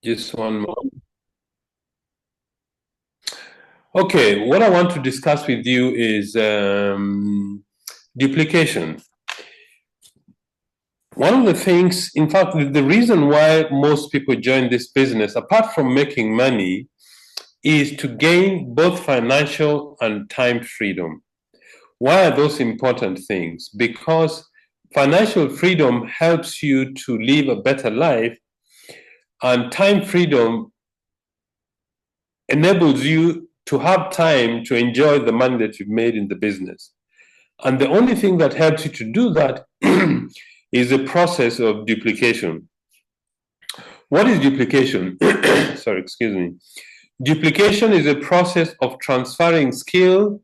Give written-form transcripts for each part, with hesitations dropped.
Just one more. Okay, what I want to discuss with you is duplication. One of the things, in fact, the reason why most people join this business, apart from making money, is to gain both financial and time freedom. Why are those important things? Because financial freedom helps you to live a better life, and time freedom enables you to have time to enjoy the money that you've made in the business. And the only thing that helps you to do that is the process of duplication. What is duplication? Sorry, excuse me. Duplication is a process of transferring skill,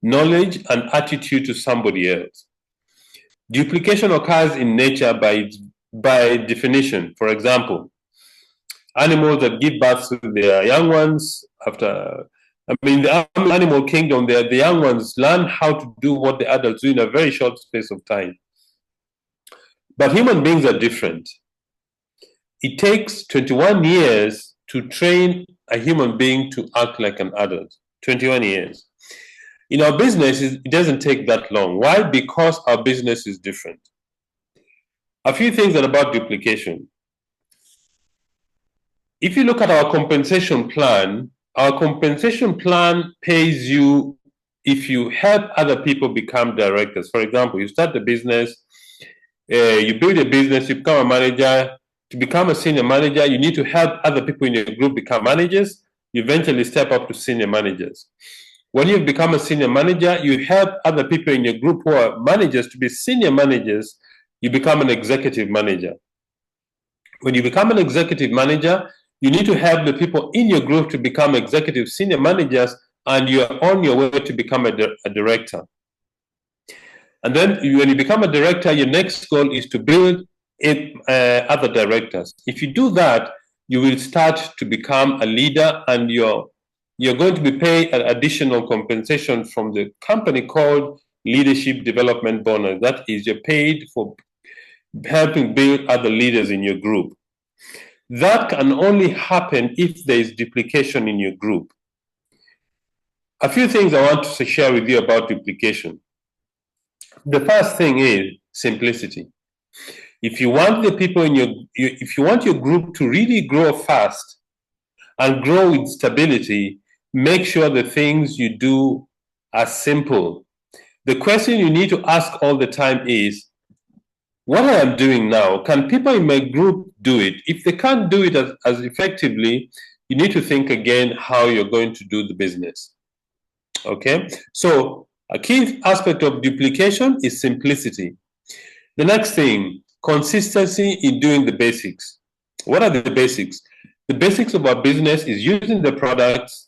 knowledge, and attitude to somebody else. Duplication occurs in nature by definition. For example, animals that give birth to their young ones the animal kingdom, the young ones learn how to do what the adults do in a very short space of time. But human beings are different. It takes 21 years to train a human being to act like an adult. 21 years. In our business, it doesn't take that long. Why? Because our business is different. A few things about duplication. If you look at our compensation plan pays you if you help other people become directors. For example, you start the business, you build a business, you become a manager. To become a senior manager, you need to help other people in your group become managers. You eventually step up to senior managers. When you've become a senior manager, you help other people in your group who are managers to be senior managers. You become an executive manager. When you become an executive manager, you need to help the people in your group to become executive senior managers, and you're on your way to become a director. And then when you become a director, your next goal is to build other directors. If you do that, you will start to become a leader, and you're going to be paid an additional compensation from the company called leadership development bonus. That is, you're paid for helping build other leaders in your group. That can only happen if there is duplication in your group. A few things I want to share with you about duplication. The first thing is simplicity. If you want the people in if you want your group to really grow fast and grow with stability, make sure the things you do are simple. The question you need to ask all the time is, what I am doing now, can people in my group do it? If they can't do it as effectively, you need to think again how you're going to do the business. Okay? So a key aspect of duplication is simplicity. The next thing, consistency in doing the basics. What are the basics? The basics of our business is using the products,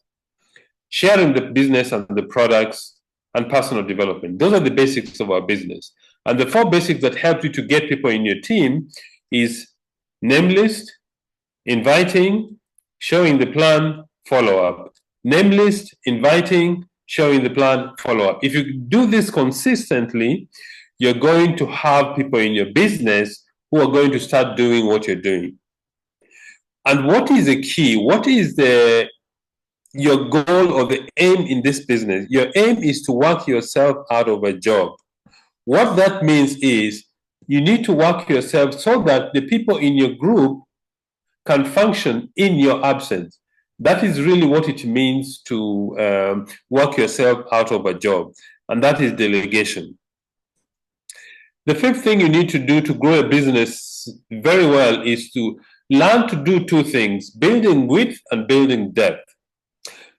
sharing the business and the products, and personal development. Those are the basics of our business. And the 4 basics that help you to get people in your team is name list, inviting, showing the plan, follow up. Name list, inviting, showing the plan, follow up. If you do this consistently, you're going to have people in your business who are going to start doing what you're doing. And what is the key? What is your goal or the aim in this business? Your aim is to work yourself out of a job. What that means is you need to work yourself so that the people in your group can function in your absence. That is really what it means to work yourself out of a job, and that is delegation. The 5th thing you need to do to grow a business very well is to learn to do 2 things, building width and building depth.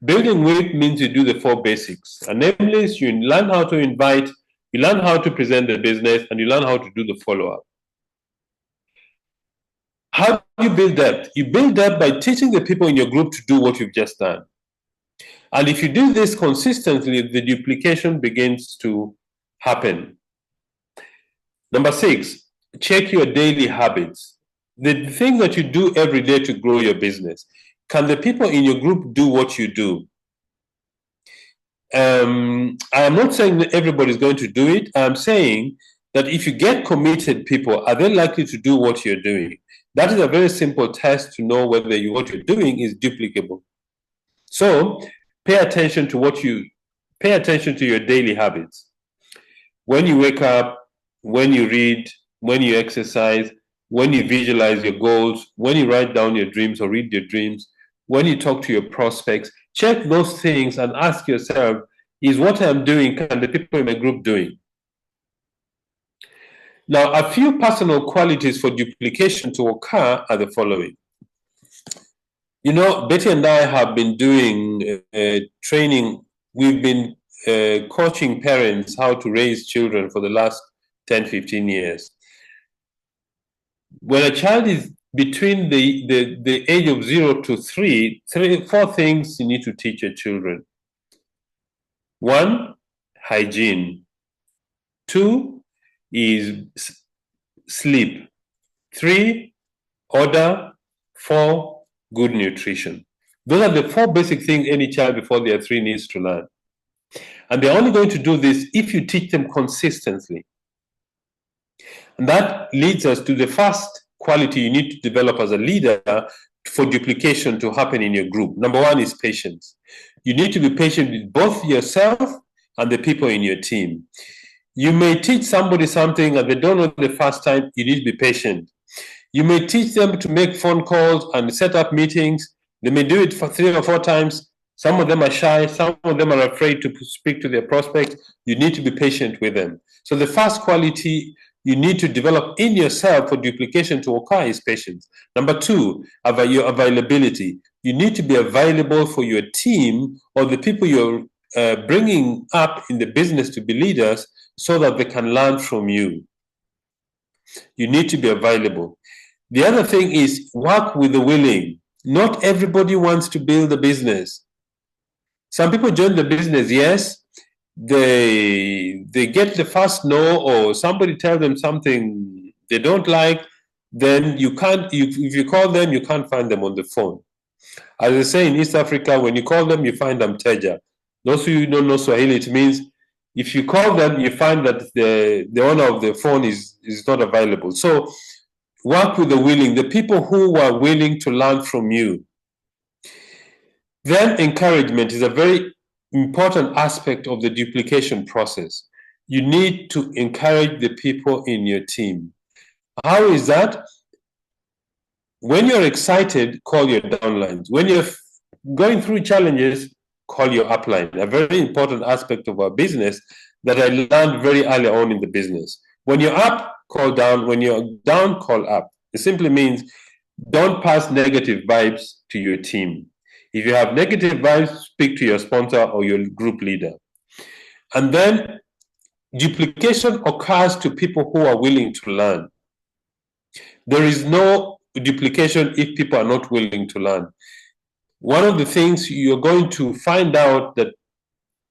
Building width means you do the 4 basics. And namely, you learn how to invite, you learn how to present the business, and you learn how to do the follow-up. How do you build depth? You build depth by teaching the people in your group to do what you've just done. And if you do this consistently, the duplication begins to happen. Number 6, check your daily habits. The thing that you do every day to grow your business. Can the people in your group do what you do? I am not saying that everybody's going to do it. I'm saying that if you get committed people, are they likely to do what you're doing? That is a very simple test to know whether what you're doing is duplicable. So pay attention to your daily habits. When you wake up, when you read, when you exercise, when you visualize your goals, when you write down your dreams or read your dreams, when you talk to your prospects, check those things and ask yourself, is what I'm doing, can the people in my group doing? Now, a few personal qualities for duplication to occur are the following. You know, Betty and I have been doing training. We've been coaching parents how to raise children for the last 10, 15 years. When a child is between the age of 0 to 3, 4 things you need to teach your children. 1, hygiene. 2 is sleep. 3, order. 4, good nutrition. Those are the 4 basic things any child before they are 3 needs to learn. And they're only going to do this if you teach them consistently. And that leads us to the first quality you need to develop as a leader for duplication to happen in your group. Number 1 is patience. You need to be patient with both yourself and the people in your team. You may teach somebody something and they don't know the first time. You need to be patient. You may teach them to make phone calls and set up meetings. They may do it for 3 or 4 times. Some of them are shy. Some of them are afraid to speak to their prospects. You need to be patient with them. So the first quality you need to develop in yourself for duplication to occur is patience. Number 2, your availability. You need to be available for your team or the people you're bringing up in the business to be leaders so that they can learn from you. You need to be available. The other thing is work with the willing. Not everybody wants to build a business. Some people join the business, yes, they get the first no, or somebody tells them something they don't like, then if you call them, you can't find them on the phone. As they say in East Africa, when you call them, you find them teja. Those of you who don't know Swahili, it means if you call them, you find that the owner of the phone is not available. So work with the willing, the people who are willing to learn from you. Then encouragement is a very important aspect of the duplication process. You need to encourage the people in your team. How is that? When you're excited, call your downlines. When you're going through challenges, call your upline. A very important aspect of our business that I learned very early on in the business. When you're up, call down. When you're down, call up. It simply means don't pass negative vibes to your team. If you have negative vibes, speak to your sponsor or your group leader. And then duplication occurs to people who are willing to learn. There is no duplication if people are not willing to learn. One of the things you're going to find out that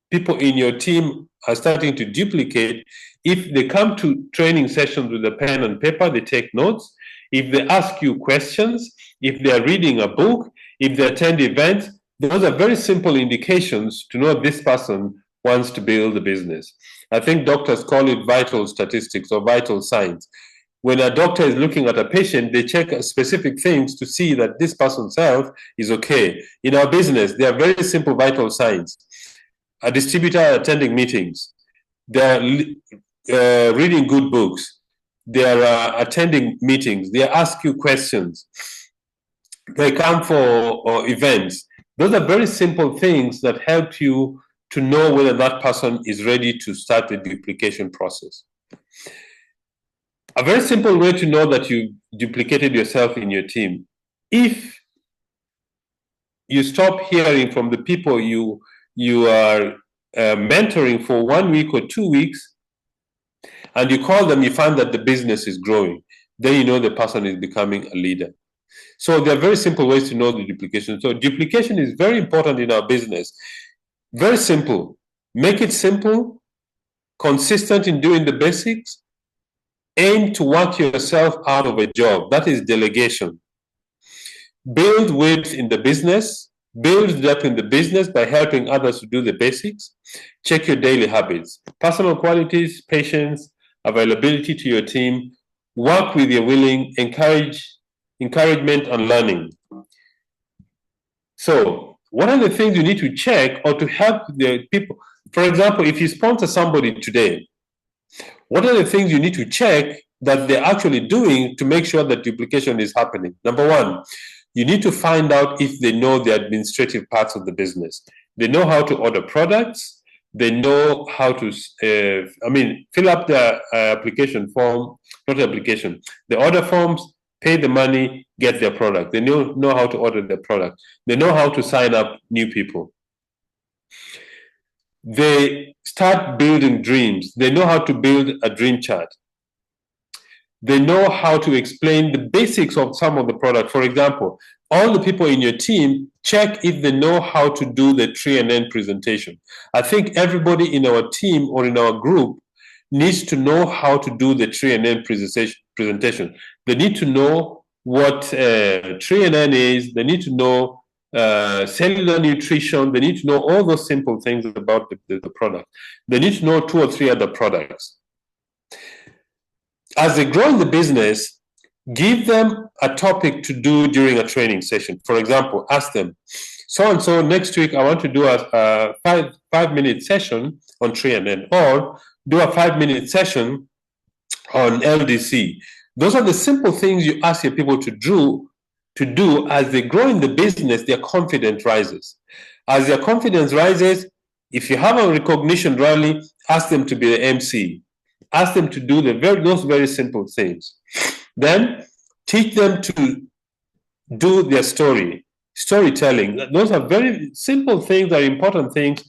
people in your team are starting to duplicate, if they come to training sessions with a pen and paper, they take notes. If they ask you questions, if they're reading a book, if they attend events, those are very simple indications to know this person wants to build a business. I think doctors call it vital statistics or vital signs. When a doctor is looking at a patient, they check specific things to see that this person's health is okay. In our business, there are very simple vital signs. A distributor attending meetings, they're reading good books, they're attending meetings, they ask you questions, they come for events. Those are very simple things that help you to know whether that person is ready to start the duplication process. A very simple way to know that you duplicated yourself in your team. If you stop hearing from the people you are mentoring for 1 week or 2 weeks, and you call them, you find that the business is growing, then you know the person is becoming a leader. So there are very simple ways to know the duplication. So duplication is very important in our business. Very simple. Make it simple, consistent in doing the basics. Aim to work yourself out of a job. That is delegation. Build width in the business. Build depth in the business by helping others to do the basics. Check your daily habits. Personal qualities, patience, availability to your team. Work with your willing. Encourage encouragement, and learning. So what are the things you need to check or to help the people? For example, if you sponsor somebody today, what are the things you need to check that they're actually doing to make sure that duplication is happening? Number one, you need to find out if they know the administrative parts of the business. They know how to order products. They know how to, fill up the application form, not application, the order forms, pay the money, get their product. They know how to order their product. They know how to sign up new people. They start building dreams. They know how to build a dream chart. They know how to explain the basics of some of the product. For example, all the people in your team, check if they know how to do the tree and end presentation. I think everybody in our team or in our group needs to know how to do the tree and end presentation. They need to know what tree and end is. They need to know cellular nutrition. They need to know all those simple things about the product. They need to know 2 or 3 other products. As they grow in the business, give them a topic to do during a training session. For example, ask them, so next week I want to do a 5-minute session on tree and end, or do a 5-minute session on LDC. Those are the simple things you ask your people to do as they grow in the business. Their confidence rises. As their confidence rises, if you have a recognition rally, ask them to be the MC. Ask them to do those very simple things. Then teach them to do their storytelling. Those are very simple things, are important things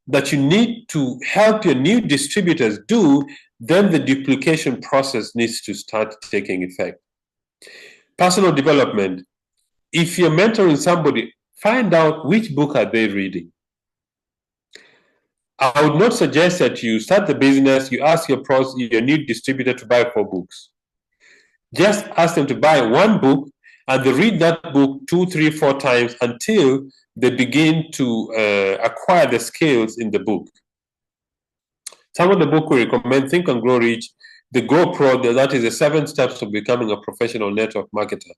that you need to help your new distributors do. Then the duplication process needs to start taking effect. Personal development. If you're mentoring somebody, find out which book are they reading. I would not suggest that you start the business, you ask your new distributor to buy 4 books. Just ask them to buy 1 book, and they read that book 2, 3, 4 times until they begin to acquire the skills in the book. Some of the book we recommend: Think and Grow Rich, The Grow Pro, that is the 7 steps of becoming a professional network marketer,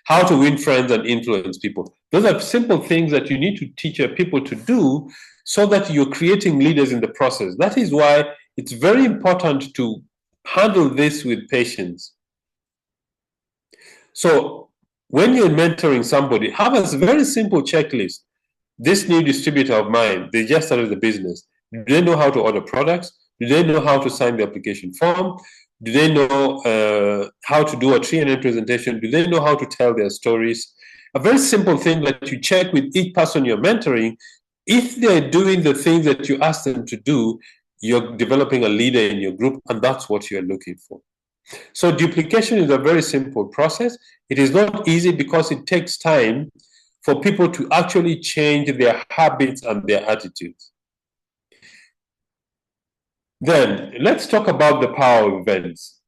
How to Win Friends and Influence People. Those are simple things that you need to teach your people to do, so that you're creating leaders in the process. That is why it's very important to handle this with patience. So when you're mentoring somebody, have a very simple checklist. This new distributor of mine, they just started the business. Do they know how to order products? Do they know how to sign the application form? Do they know how to do a tree and end presentation? Do they know how to tell their stories? A very simple thing that you check with each person you're mentoring. If they're doing the things that you ask them to do, you're developing a leader in your group, and that's what you're looking for. So duplication is a very simple process. It is not easy because it takes time for people to actually change their habits and their attitudes. Then let's talk about the power of events.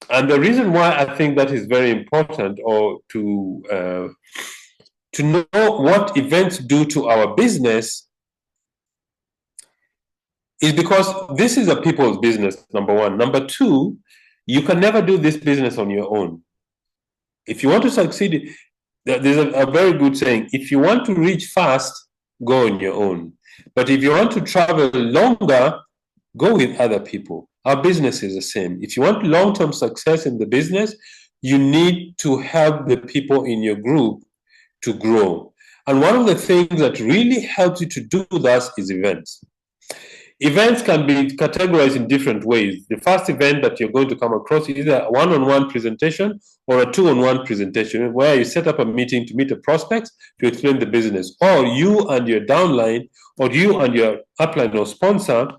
And the reason why I think that is very important, or to know what events do to our business, is because this is a people's business, number one. Number two, you can never do this business on your own. If you want to succeed, there's a very good saying: if you want to reach fast, go on your own. But if you want to travel longer, go with other people. Our business is the same. If you want long-term success in the business, you need to help the people in your group to grow. And one of the things that really helps you to do that is events. Events can be categorized in different ways. The first event that you're going to come across is either a one-on-one presentation or a two-on-one presentation, where you set up a meeting to meet the prospects to explain the business, or you and your downline, or you and your upline or sponsor,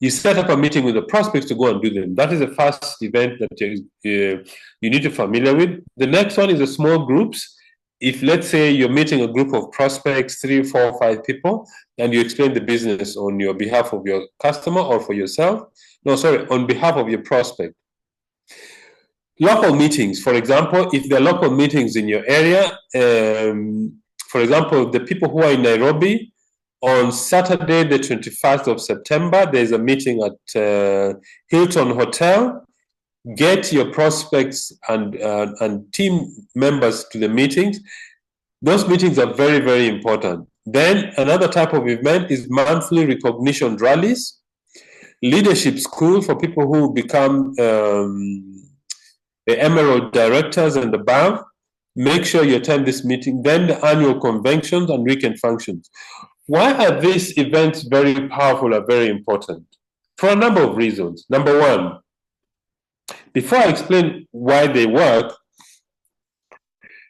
you set up a meeting with the prospects to go and do them. That is the first event that you need to be familiar with. The next one is the small groups. If, let's say, you're meeting a group of prospects, 3, 4, 5 people, and you explain the business on your behalf of your customer or for yourself. No, sorry, on behalf of your prospect. Local meetings, for example, if there are local meetings in your area, for example, the people who are in Nairobi, on Saturday, the 21st of September, there's a meeting at Hilton Hotel. get your prospects and team members to the meetings. Those meetings are very, very important. Then another type of event is monthly recognition rallies, leadership school for people who become the emerald directors and above. Make sure you attend this meeting. Then the annual conventions and weekend functions. Why are these events very powerful or very important? For a number of reasons. Number one, before I explain why they work,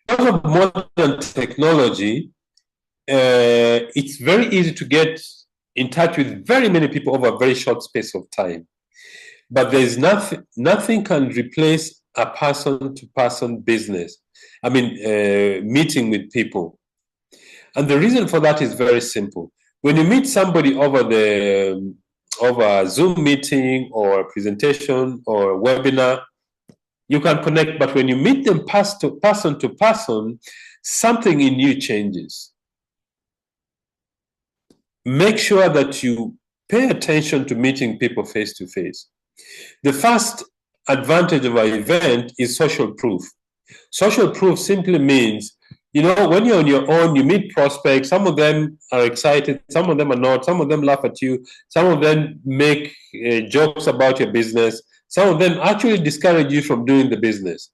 because of modern technology, it's very easy to get in touch with very many people over a very short space of time. But there's nothing can replace a person-to-person business. I mean, meeting with people. And the reason for that is very simple. When you meet somebody over a Zoom meeting or a presentation or a webinar, you can connect. But when you meet them person to person, something in you changes. Make sure that you pay attention to meeting people face to face. The first advantage of an event is social proof. Social proof simply means, when you're on your own, you meet prospects. Some of them are excited, some of them are not. Some of them laugh at you. Some of them make jokes about your business. Some of them actually discourage you from doing the business.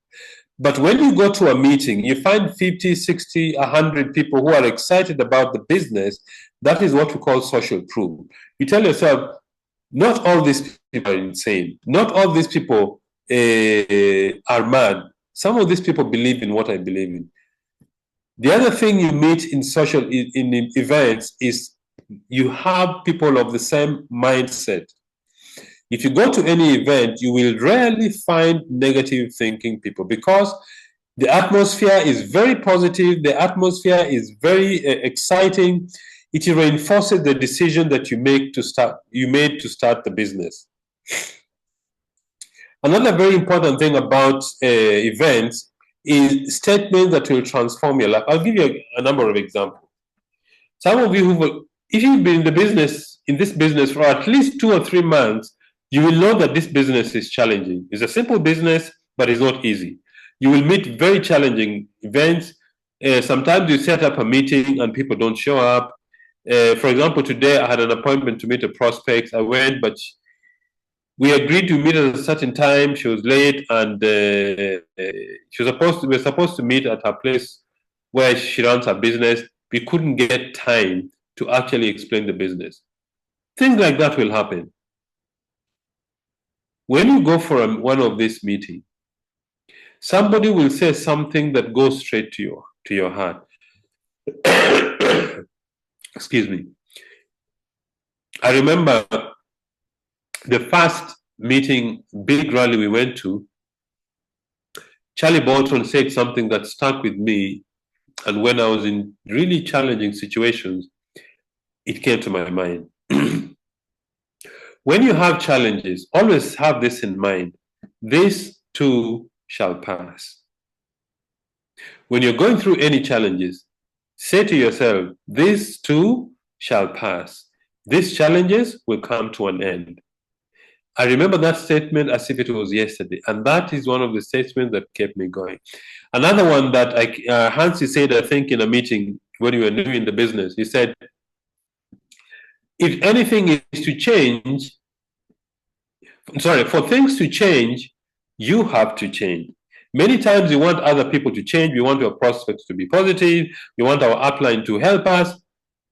But when you go to a meeting, you find 50, 60, 100 people who are excited about the business. That is what we call social proof. You tell yourself, not all these people are insane. Not all these people are mad. Some of these people believe in what I believe in. The other thing you meet in events is you have people of the same mindset. If you go to any event, you will rarely find negative thinking people because the atmosphere is very positive. The atmosphere is very exciting. It reinforces the decision that you made to start the business. Another very important thing about events is statements that will transform your life. I'll give you a number of examples. Some of you if you've been in this business for at least 2 or 3 months, you will know that this business is challenging. It's a simple business, but it's not easy. You will meet very challenging events. Sometimes you set up a meeting and people don't show up. For example, today I had an appointment to meet a prospect. I went, but we agreed to meet at a certain time. She was late, and we were supposed to meet at her place where she runs her business. We couldn't get time to actually explain the business. Things like that will happen. When you go for one of these meetings, somebody will say something that goes straight to your heart. Excuse me. I remember the first meeting, big rally we went to, Charlie Bolton said something that stuck with me. And when I was in really challenging situations, it came to my mind. When you have challenges, always have this in mind. This too shall pass. When you're going through any challenges, say to yourself, this too shall pass. These challenges will come to an end. I remember that statement as if it was yesterday, and that is one of the statements that kept me going. Another one that Hansi said, I think, in a meeting when we were new in the business, he said, if anything is to change, for things to change, you have to change. Many times we want other people to change. We want our prospects to be positive. We want our upline to help us.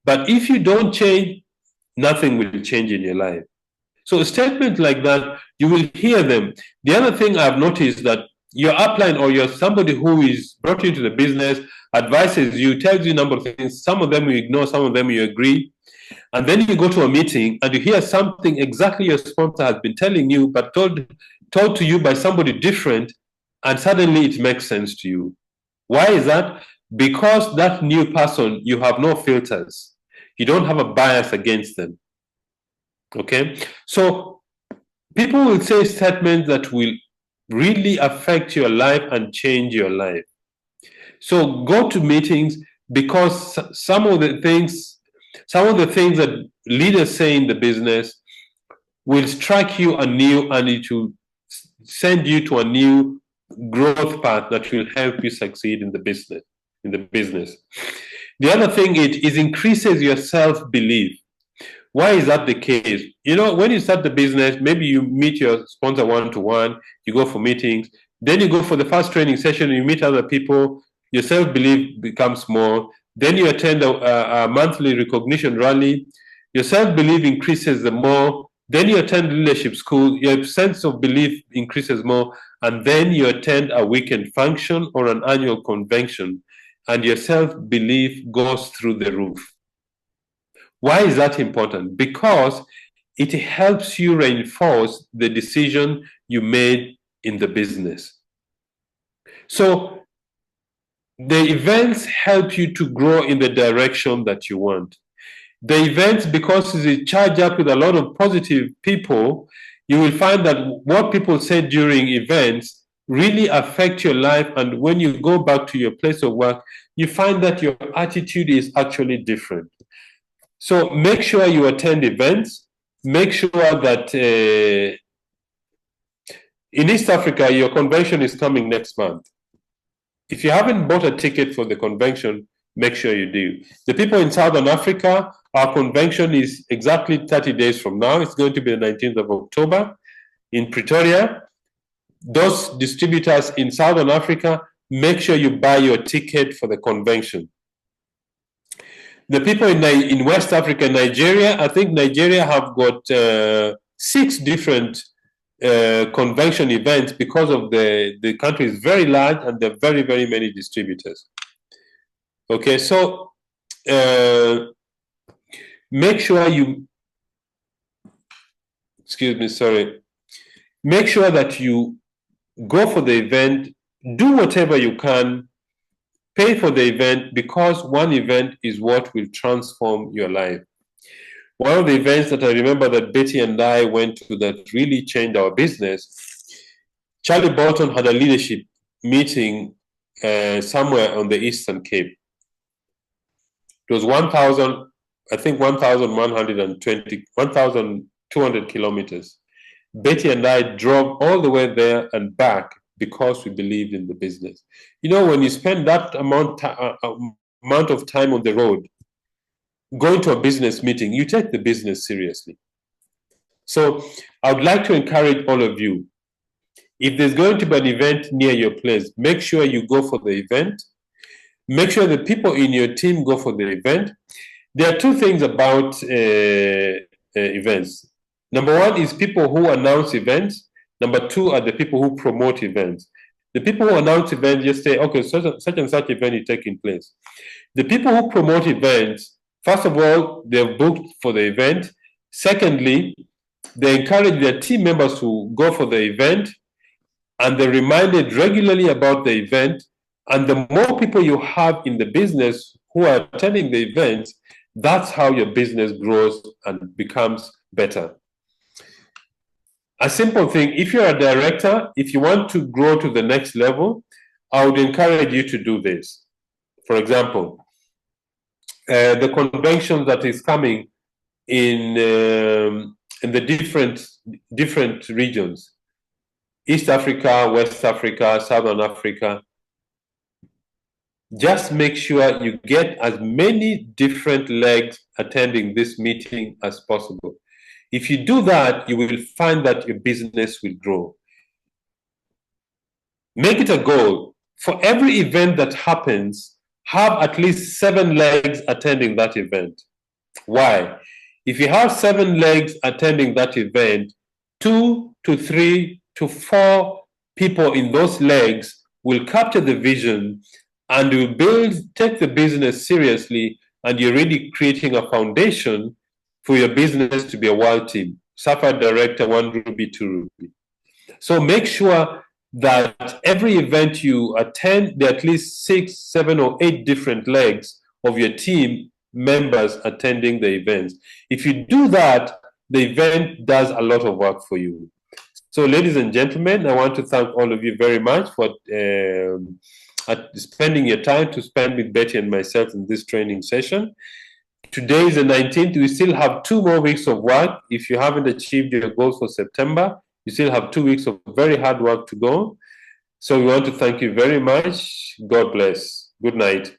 But if you don't change, nothing will change in your life. So a statement like that, you will hear them. The other thing I've noticed that your upline or you're somebody who is brought you into the business, advises you, tells you a number of things. Some of them you ignore, some of them you agree. And then you go to a meeting and you hear something exactly your sponsor has been telling you, but told to you by somebody different, and suddenly it makes sense to you. Why is that? Because that new person, you have no filters. You don't have a bias against them. Okay? So people will say statements that will really affect your life and change your life. So go to meetings, because some of the things that leaders say in the business will strike you anew, and it will send you to a new growth path that will help you succeed in the business. The other thing, it increases your self-belief. Why is that the case? You know, when you start the business, maybe you meet your sponsor one-to-one, you go for meetings, then you go for the first training session, you meet other people, your self-belief becomes more. Then you attend a monthly recognition rally, your self-belief increases the more. Then you attend leadership school, your sense of belief increases more, and then you attend a weekend function or an annual convention, and your self-belief goes through the roof. Why is that important? Because it helps you reinforce the decision you made in the business. So the events help you to grow in the direction that you want. The events, because they charge up with a lot of positive people, you will find that what people say during events really affect your life. And when you go back to your place of work, you find that your attitude is actually different. So make sure you attend events. Make sure that in East Africa, your convention is coming next month. If you haven't bought a ticket for the convention, make sure you do. The people in Southern Africa, our convention is exactly 30 days from now. It's going to be the 19th of October in Pretoria. Those distributors in Southern Africa, make sure you buy your ticket for the convention. The people in West Africa, Nigeria, I think Nigeria have got 6 different convention events because of the country is very large and there are very, very many distributors. Okay, so make sure you, make sure that you go for the event, do whatever you can, pay for the event, because one event is what will transform your life. One of the events that I remember that Betty and I went to that really changed our business, Charlie Bolton had a leadership meeting somewhere on the Eastern Cape. It was 1,200 kilometers. Betty and I drove all the way there and back because we believed in the business. You know, when you spend that amount of time on the road, going to a business meeting, you take the business seriously. So I would like to encourage all of you, if there's going to be an event near your place, make sure you go for the event. Make sure the people in your team go for the event. There are 2 things about events. Number 1 is people who announce events. Number 2 are the people who promote events. The people who announce events just say, okay, such and such event is taking place. The people who promote events, first of all, they're booked for the event. Secondly, they encourage their team members to go for the event, and they're reminded regularly about the event. And the more people you have in the business who are attending the events, that's how your business grows and becomes better. A simple thing, if you're a director, if you want to grow to the next level, I would encourage you to do this. For example, the convention that is coming in the different regions, East Africa, West Africa, Southern Africa, just make sure you get as many different legs attending this meeting as possible. If you do that, you will find that your business will grow. Make it a goal. For every event that happens, have at least 7 legs attending that event. Why? If you have 7 legs attending that event, 2 to 3 to 4 people in those legs will capture the vision and will take the business seriously, and you're really creating a foundation for your business to be a world team. Sapphire Director, 1 Ruby, 2 Ruby. So make sure that every event you attend, there are at least 6, 7, or 8 different legs of your team members attending the events. If you do that, the event does a lot of work for you. So ladies and gentlemen, I want to thank all of you very much for spending your time to spend with Betty and myself in this training session. Today is the 19th. We still have 2 more weeks of work. If you haven't achieved your goals for September, You still have 2 weeks of very hard work to go. So we want to thank you very much. God bless. Good night.